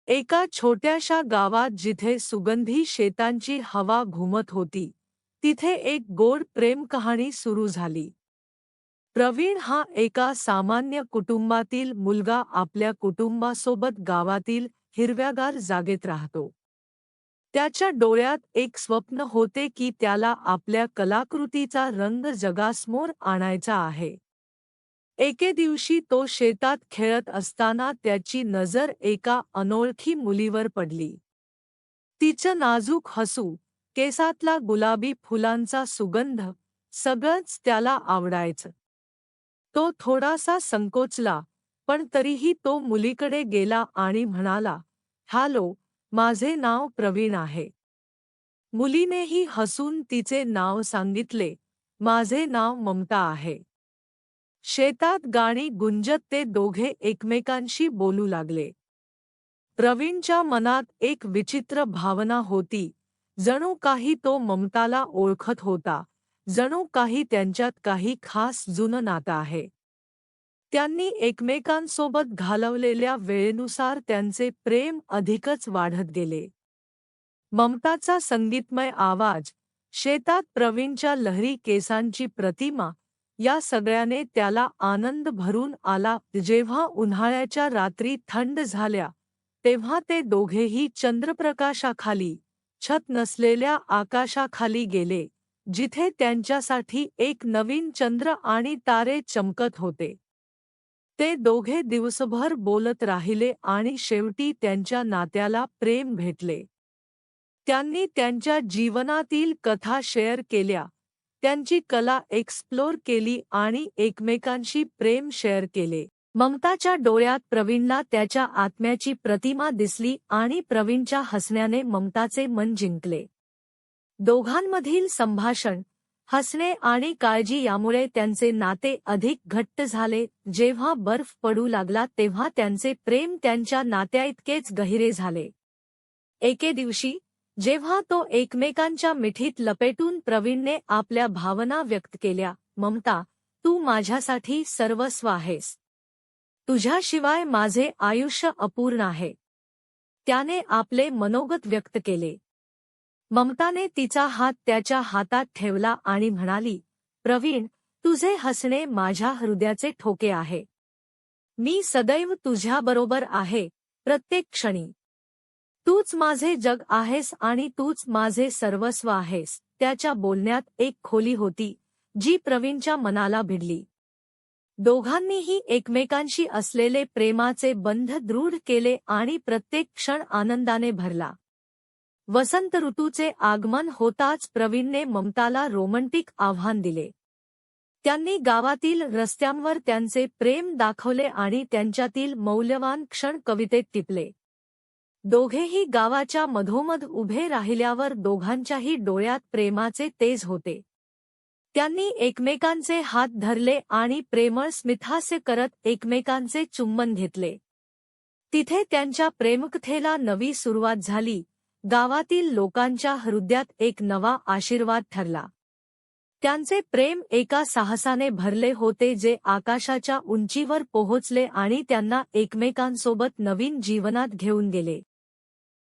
एका छोट्याशा गावात जिथे सुगंधी शेतांची हवा घुमत होती, तिथे एक गोड प्रेम कहाणी सुरू झाली. प्रवीण हा एका सामान्य कुटुंबातील मुलगा आपल्या कुटुंबासोबत गावातील हिरव्यागार जागेत राहतो. त्याच्या डोळ्यात एक स्वप्न होते की त्याला आपल्या कलाकृतीचा रंग जगासमोर आणायचा आहे. एके दिवशी तो शेतात खेळत असताना त्याची नजर एका अनोळखी मुलीवर पडली. तिचं नाजूक हसू, केसातला गुलाबी फुलांचा सुगंध, सगळंच त्याला आवडायचं. तो थोडासा संकोचला, पण तरीही तो मुलीकडे गेला आणि म्हणाला, "हॅलो, माझे नाव प्रवीण आहे." मुलीनेही हसून तिचे नाव सांगितले, "माझे नाव ममता आहे." शेतात गाणी गुंजत ते दोघे एकमेकांशी बोलू लागले. प्रवीणच्या मनात एक विचित्र भावना होती, जणू काही तो ममताला ओळखत होता, जणू काही त्यांच्यात काही खास जुनं नातं आहे. त्यांनी एकमेकांसोबत घालवलेल्या वेळेनुसार त्यांचे प्रेम अधिकच वाढत गेले. ममताचा संगीतमय आवाज, शेतात प्रवीणच्या लहरी केसांची प्रतिमा, या सगळ्याने त्याला आनंद भरून आला. जेव्हा उन्हाळ्याच्या रात्री थंड झाल्या, तेव्हा ते दोघेही चंद्रप्रकाशाखाली, छत नसलेल्या आकाशाखाली गेले, जिथे त्यांच्यासाठी एक नवीन चंद्र आणि तारे चमकत होते. ते दोघे दिवसभर बोलत राहिले आणि शेवटी त्यांच्या नात्याला प्रेम भेटले. त्यांनी त्यांच्या जीवनातील कथा शेअर केल्या, त्यांची कला एक्सप्लोर केली आणि एकमेकांशी प्रेम शेअर केले. ममताच्या डोळ्यात प्रवीणला त्याच्या आत्म्याची प्रतिमा दिसली आणि प्रवीणच्या हसण्याने ममताचे मन जिंकले. दोघांमधील संभाषण, हसणे आणि काळजी यामुळे त्यांचे नाते अधिक घट्ट झाले. जेव्हा बर्फ पडू लागला तेव्हा त्यांचे प्रेम त्यांच्या नात्याइतकेच गहिरे झाले. एके दिवशी, जेव्हा तो एकमेकांच्या मिठीत लपेटून प्रवीणने आपल्या भावना व्यक्त केल्या, "ममता, तू माझ्यासाठी सर्वस्व आहेस. तुझ्याशिवाय माझे आयुष्य अपूर्ण आहे." त्याने आपले मनोगत व्यक्त केले. ममताने तिचा हात त्याच्या हातात ठेवला आणि म्हणाली, "प्रवीण, तुझे हसणे माझ्या हृदयाचे ठोके आहे. मी सदैव तुझ्याबरोबर आहे, प्रत्येक क्षणी. तूच माझे जग आहेस आणि तूच माझे सर्वस्व आहेस." त्याच्या बोलण्यात एक खोली होती, जी प्रवीणच्या मनाला भिडली. दोघांनीही एकमेकांशी असलेले प्रेमाचे बंध दृढ केले आणि प्रत्येक क्षण आनंदाने भरला. वसंत ऋतूचे आगमन होताच प्रवीणने ममताला रोमंटिक आव्हान दिले. त्यांनी गावातील रस्त्यांवर त्यांचे प्रेम दाखवले आणि त्यांच्यातील मौल्यवान क्षण कवितेत टिपले. दोघेही गावाच्या मधोमध उभे राहिल्यावर दोघांच्याही डोळ्यात प्रेमाचे तेज होते. त्यांनी एकमेकांचे हात धरले आणि प्रेमळ स्मितहास्य करत एकमेकांचे चुंबन घेतले. तिथे त्यांच्या प्रेमकथेला नवी सुरुवात झाली. गावातील लोकांच्या हृदयात एक नवा आशीर्वाद ठरला. त्यांचे प्रेम एका साहसाने भरले होते जे आकाशाच्या उंचीवर पोहोचले आणि त्यांना एकमेकांसोबत नवीन जीवनात घेऊन गेले.